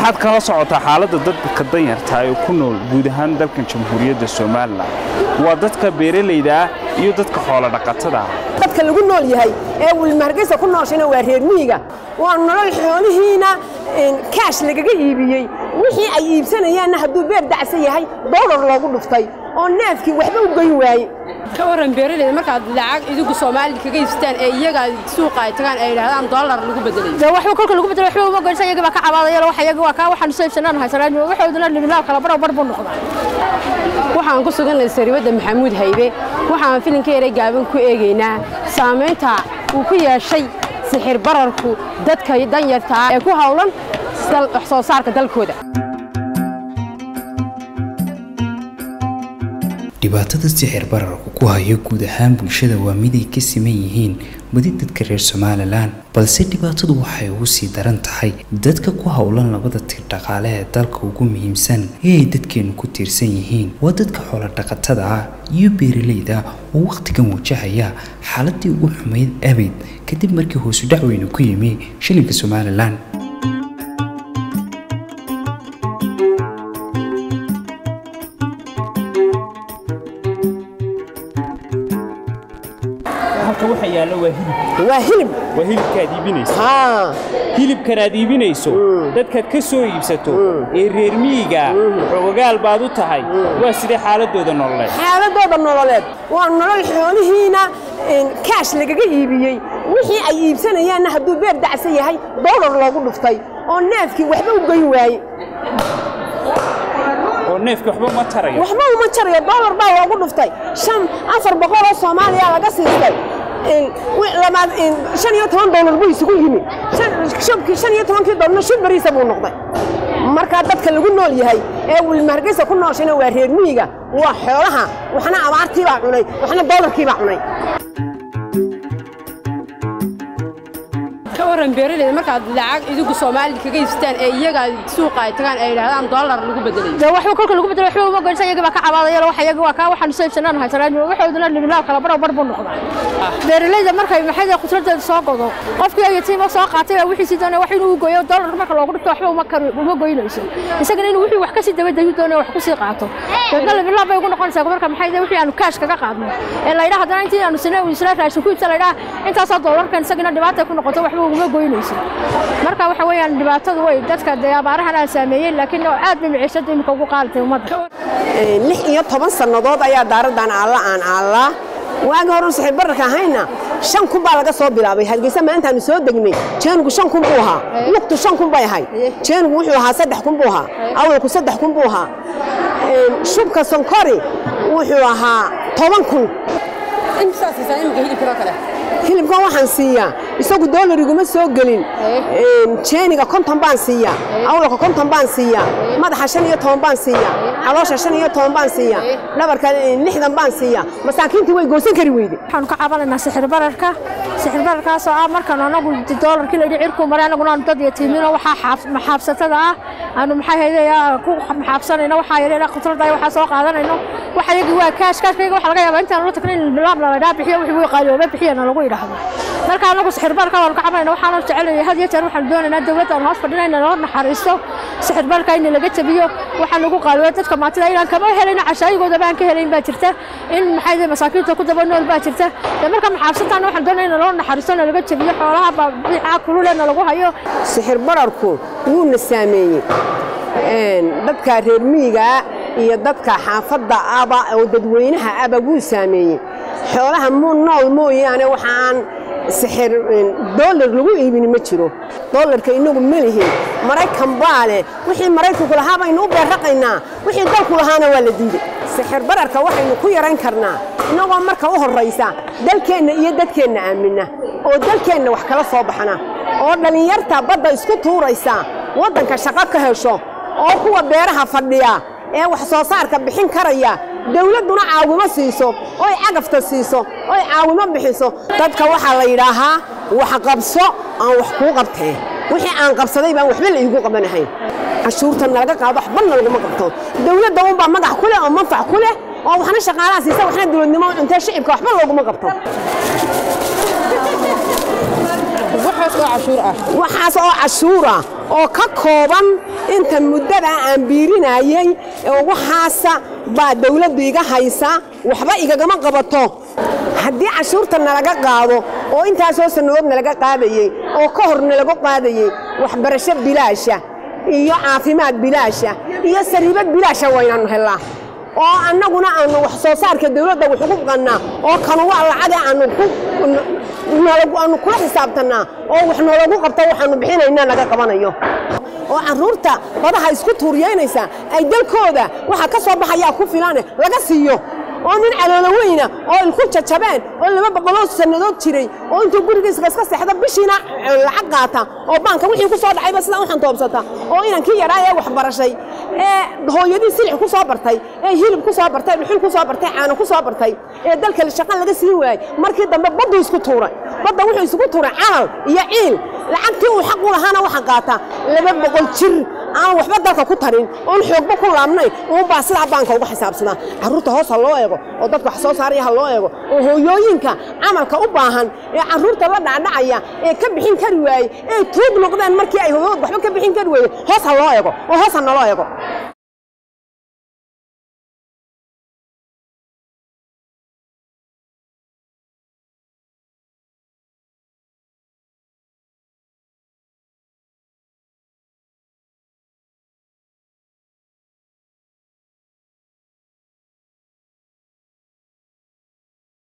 maxaad kala socotaa xaaladda dadka danyarta ee ku nool guud ahaan dalkan Jamhuuriyadda Soomaaliland waa dadka beeraleyda iyo dadka xoolo dhaqatada dadka lagu nool yahay ee Hargeysa ku noolshana waa reer miyiga waa nolol xoolihiina kaash lagaga iibiyay wixii ay iibsanayaan hadduu beer dacsan yahay dollar loogu dhuftay oo neefkii waxba u goyn waayay ka waran beeraleyda markaad lacag idigu Soomaaliland kaga iibstaan ee iyaga suuqa ay tagaan ay yiraahdaan dollar lagu bedelayo wax kolka lagu bedelo wax uma goynsan iyaga ka cabaadaya wax iyaga waa ka waxaan soo iibsanaan haysanaan waxoodana liminaal kala barbar noqda waxaan ku suganay Sariwada Maxamuud Haybe waxaan filinka yaray gaaban ku eegaynaa saameynta uu ku yeeshay sixir bararku dadka danyarta ee ku hawlan wax soo saarka dalkooda dhibaatada sixir bararku ku hayo guud ahaan bulshada waa mid ay ka siman yihiin badi dadka reer Soomaaliland balse dhibaatadu waxay ugu sii daran tahay dadka ku hawlan labada tir dhaqaale ee dalka ugu muhiimsan ee ay dadkeenu ku tiirsan yihiin waa dadka xoolo dhaqatada ah iyo beeraleyda oo waqtigan wajahaya xaaladii ugu xumeyd abid kadib markii hoos u dhac weyn ku yimi shilinka Soomaaliland وهيلب كاديبينيس هيلب كاديبينيسو dadka ka soo iibsato ee reer miyiga xogaal baad u tahay waa sidee xaaladooda nololeed waa nolol xoolihiina kaash lagaga iibiyay wixii ay iibsanayaan hadduu beer dacsan yahay dollar loogu dhuftay oo neefkii waxba u goyn waayay neefka waxba ma tarayo dollar baa loogu dhuftay 400 oo Soomaaliya laga siistay لما شن يوتون دولار بيسكو يمي شن يوتون كي دولار شو بريسة بونقطة مركز دتك اللي قلنا لي هاي والمركز كنا عشان وهرير ميجا وحولها وحنا عبارتي بعوني وحنا دولار كي بعوني كورن beeraleyda markaad lacag idigu Soomaaliland kaga iibstaan ee iyaga suuqa ay tagaan ay yiraahdaan dollar lagu bedelayo wax kolka lagu bedelo wax uma goynsan iyaga ka cabaadaya wax iyaga waa ka waxaan soo iibsanaan haysanaan waxoodana liminaal kala barbar noqda beeraleyda markay maxay khudradda soo godo qofkii ay tiimo soo qaatay wixii sidoo wax inuu gooyo dollar marka loogu dhigto waxba uma goynayso isagana inuu wixii wax ka sii dabadayo doono wax ku sii qaato dadna liminaal bay ugu noqonaysaa marka maxay wixii aanu kaash kaga qaadno ee la yiraahdo intii aanu sinay isla raashin ku iibsan la intaas dollarkan isagana dhibaato ku noqoto waxba uma goynayso marka waxa weeyaan dhibaatadu way dadka deegaamaha la saameeyay laakiin aad bay miciishada imka ugu qaaltay umada 16 sanadood ayaa daaradan alla waaga hore sixir bararka hayna 5 baa laga soo bilaabay Hargeysa maanta aanu soo degnay jeenku 5 buu ahaa lugtu 5 bay ahay jeenku wuxuu ahaa 3 buu ahaa awalku 3 buu ahaa shubka sonkori wuxuu ahaa 10 inta saasay imka hilibka kale hilibka waxaan siiyaa isagu dollar iguma soo galin jeeniga 50 baan siiyaa awalka 50 baan siiyaa madaxa 15 baan siiyaa caloosha 15 baan siiyaa dhabarka 60 baan siiyaa masaakiintii way goosan kari weyday waxaan ka cabanayna sixir bararkaas oo markaan anagu dollarkii la dhicirku maray anaguna dad yatiimiin waxa xaabsatada ah aanu maxay hay'adaha ku xaabsanayna waxa yareena khudradda waxa soo qaadanayno waxa iyagu waa kaash-kaash waxa laga yaabaa intaan la tagnin bilaab la bixiyo wixii qaaliyoobay bixiyana lagu yiraahdo marka anagu sixir bararka waan ka cabanayna waxaan jecelahay had iyo jeer waxaan doonaynaa dawladda aan hoos fadhinayna loo naxariisto sixir bararka in laga tabiyo waxaan ugu qaaliyo dadka maatida inaan kama helayna cashaayigooda baan ka helayn baa jirta in maxay masaakiinta ku daba nool baa jirta marka maxaabsantaan waxaan doonaynaa loo naxariisto laga tabiyo xoolaha baa kululena lagu hayo sixir bararku wuu nasaameeyay dadka reer miyiga iyo dadka xaafadda aba oo dadweynaha aba wuu saameeyay xoolaha nool mooyaane waxaan sixir dollar lagu iibin ma jiro dollarka inagu ma lihin Mareykan baale wixii Mareykanku lahaa baynu u beeraqaynaa wixii dalku lahaana waa la diiday sixir bararka waxaynu ku yaran karnaa inagoo marka u horeysa dalkeena iyo dadkeena aamina oo dalkeena wax kala soo baxana oo dhalinyarta badda isku tuuraysa wadanka shaqo ka hesho oo kuwa beeraha fadhiya ee wax soo saarka bixin karaya dawladuna caawimo siiso oo cagafta siiso oo caawimo bixiso dadka waxa la yiraahaa wax qabso aan wax ku qabtay wixii aan qabsaday baan waxba la iigu qabanahay cashuurtan laga qaado waxba lagu ma qabto dawladda uun baa magac kule oo manfac kule oo waxna shaqaalaha siisa waxna dawladnimo inta shicibka waxba loogu ma qabto waxaas oo cashuur ah oo ka kooban inta muddada aan biirinayay waxaasa baa dawladdu iga haysa waxba igagama qabato haddii cashuurta nalaga qaado oo intaasoo sannadood nalaga qaadayey oo ka hor nalaga qaadayey waxbarasho bilaasha iyo caafimaad bilaasha iyo sariibad bilaasha waynaanu helnaa oo annaguna aanu wax soo saarka dawladda wax ugu qannaa oo kanu waa lacag aanu kula xisaabtannaa oo wax noolagu qabto waxaanu bixinaynaa naga qabanayo oo carruurta badaha isku tuuriyeynaysa ay dalkooda waxa ka soo baxayaa ku filane laga siiyo oo nin caloolo weyna oo ilku jajabeen oo 200 sannadood jiray oo intuu gurigiisa iska seexda bishiina lacag qaata oo banka wixii ku soo dhacayba sida waxaan toobsata oo inankii yaraa ee wax barashay ee hooyadii silix ku soo bartay ee hilib ku soo bartay dhuxul ku soo bartay caano ku soo bartay ee dalka la shaqo laga siin waayay markii dambe baddu isku tuuray badda wuxuu isku tuuray calal iyo ciil lacagtii uu xaq u lahaana waxa qaata 200 jir aan waxba dalka ku tarin oo xoogba ku laabnay oo baa sida banka uga xisaabsana carruurta hoos loo eego oo dadka wax soo saaraya loo eego oo hooyooyinka amalka u baahan ee carruurta la dhacdhacaya ee ka bixin kari waayay ee tuug noqdeen markii ay hooyada waxba ka bixin kari waayay hoos loo eego oo hoos loo eego